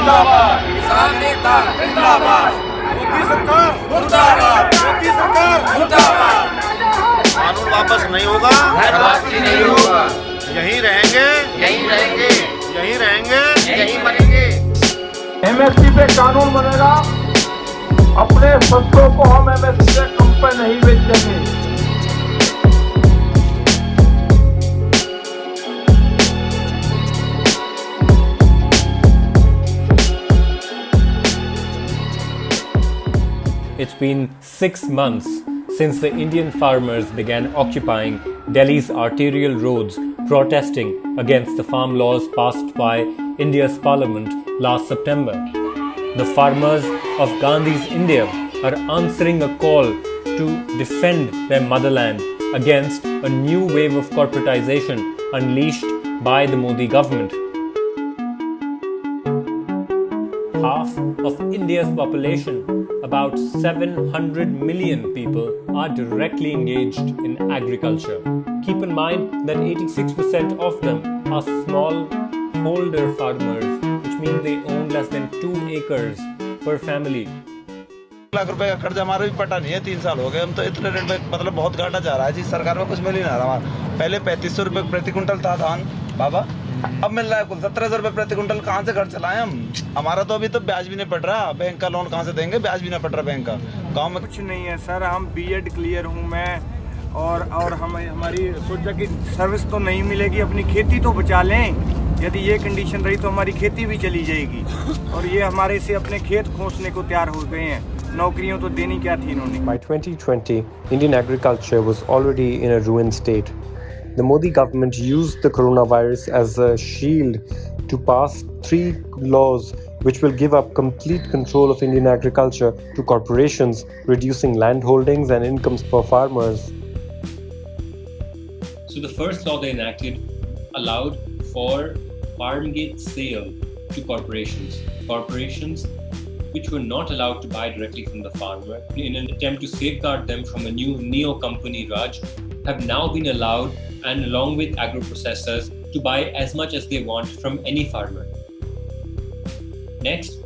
जिंदाबाद, किसान नेता जिंदाबाद, मोदी सरकार मुर्दाबाद, मोदी सरकार मुर्दाबाद। कानून वापस नहीं होगा, घर वापसी नहीं होगा, यहीं रहेंगे, यहीं रहेंगे, यहीं रहेंगे, यहीं मरेंगे। एमएसपी पे कानून बनेगा, अपने फसलों को हम एमएसपी से कम पे नहीं बेचेंगे। It's been 6 months since the Indian farmers began occupying Delhi's arterial roads, protesting against the farm laws passed by India's parliament last September. The farmers of Gandhi's India are answering a call to defend their motherland against a new wave of corporatization unleashed by the Modi government. Half of India's population, about 700 million people, are directly engaged in agriculture. Keep in mind that 86% of them are smallholder farmers, which means they own less than 2 acres per family. Lakh रुपए का कर्जा हमारा भी पटा नहीं है, 3 साल हो गए। हम तो इतने रेट में मतलब बहुत घाटा जा रहा है जी, सरकार में कुछ मिल ही नहीं रहा। पहले 3500 रुपए प्रति कुंटल था धान बाबा, अब मिल रहा है कुल 1700 रुपए प्रति कुंटल। कहाँ से घर चलाएं हम? हमारा तो अभी तो ब्याज भी नहीं पड़ रहा, बैंक का लोन कहाँ से देंगे? ब्याज भी नहीं पड़ रहा बैंक का। गाँव में कुछ नहीं है सर, हम बीएड क्लियर हूँ मैं, और हमारी सोचा कि सर्विस तो नहीं मिलेगी, अपनी खेती तो बचा लें। यदि ये कंडीशन रही तो हमारी खेती भी चली जाएगी, और ये हमारे से अपने खेत खोसने को तैयार हो गए हैं। नौकरियों तो देनी क्या थी इन्होंने। By 2020, Indian agriculture was already in a ruined state. The Modi government used the coronavirus as a shield to pass 3 laws which will give up complete control of Indian agriculture to corporations, reducing land holdings and incomes per farmers. So the first law they enacted allowed for farm gate sale to corporations. Corporations which were not allowed to buy directly from the farmer, in an attempt to safeguard them from a new neo-company Raj, have now been allowed, and along with agro-processors, to buy as much as they want from any farmer. Next,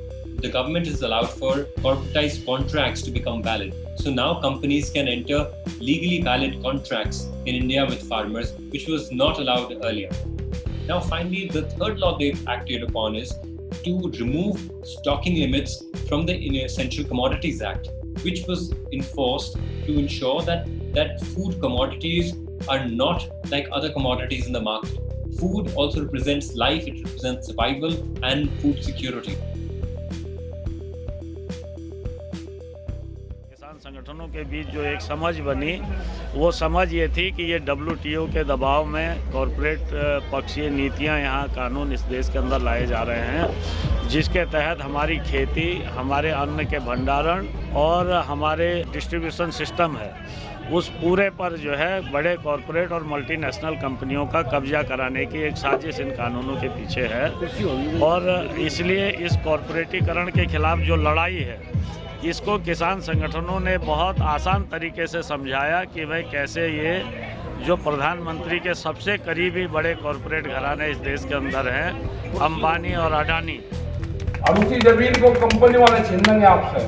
the government has allowed for corporatized contracts to become valid. So now companies can enter legally valid contracts in India with farmers, which was not allowed earlier. Now finally, the third law they've acted upon is to remove stocking limits from the Essential Commodities Act, which was enforced to ensure that food commodities are not like other commodities in the market. Food also represents life, it represents survival and food security. किसान संगठनों के बीच जो एक समझ बनी, वो समझ ये थी कि ये WTO के दबाव में कॉरपोरेट पक्षीय नीतियां यहाँ कानून इस देश के अंदर लाए जा रहे हैं, जिसके तहत हमारी खेती, हमारे अन्न के भंडारण और हमारे डिस्ट्रीब्यूशन सिस्टम है, उस पूरे पर जो है बड़े कॉरपोरेट और मल्टीनेशनल कंपनियों का कब्जा कराने की एक साजिश इन कानूनों के पीछे है। और इसलिए इस कॉरपोरेटीकरण के खिलाफ जो लड़ाई है, इसको किसान संगठनों ने बहुत आसान तरीके से समझाया कि भाई कैसे ये जो प्रधानमंत्री के सबसे करीबी बड़े कॉरपोरेट घराने इस देश के अंदर हैं, अंबानी और अडानी, अब उसी जमीन को कंपनी वाले छीन लेंगे आपसे।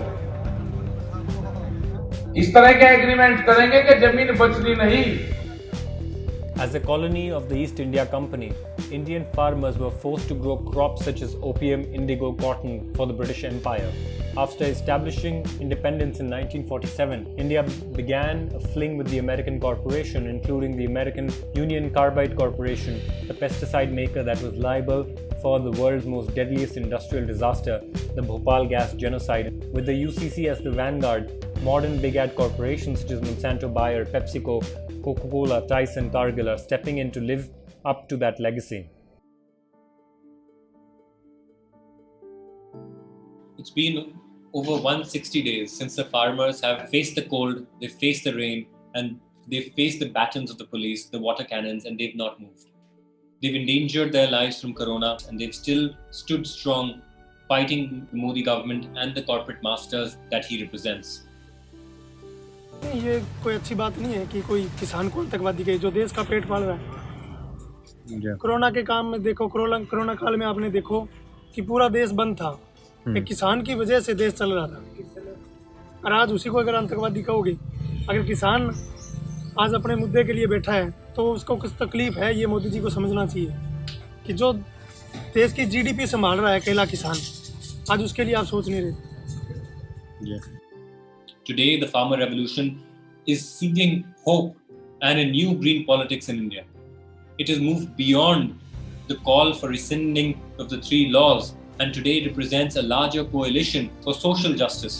इस तरह के एग्रीमेंट करेंगे कि जमीन बचनी नहीं। As a colony of the East India Company, Indian farmers were forced to grow crops such as opium, indigo, cotton for the British Empire. After establishing independence in 1947, India began a fling with the American corporation, including the American Union Carbide Corporation, the pesticide maker that was liable for the world's most deadliest industrial disaster, the Bhopal gas genocide. With the UCC as the vanguard, modern big ad corporations such as Monsanto, Bayer, PepsiCo, Coca-Cola, Tyson, Cargill are stepping in to live up to that legacy. It's been over 160 days since the farmers have faced the cold, they've faced the rain, and they've faced the batons of the police, the water cannons, and they've not moved. They've endangered their lives from corona, and they've still stood strong, fighting the Modi government and the corporate masters that he represents. ये कोई अच्छी बात नहीं है कि कोई किसान को आतंकवादी कहे जो देश का पेट पाल रहा है। कोरोना के काम में देखो, कोरोना काल में आपने देखो कि पूरा देश बंद था, एक किसान की वजह से देश चल रहा था, और आज उसी को अगर आतंकवादी कहोगे। अगर किसान आज अपने मुद्दे के लिए बैठा है तो उसको कुछ तकलीफ है, ये मोदी जी को समझना चाहिए कि जो देश की जीडीपी संभाल रहा है अकेला किसान, आज उसके लिए आप सोच नहीं रहे। Today, the farmer revolution is seeking hope and a new green politics in India. It has moved beyond the call for rescinding of the 3 laws, and today represents a larger coalition for social justice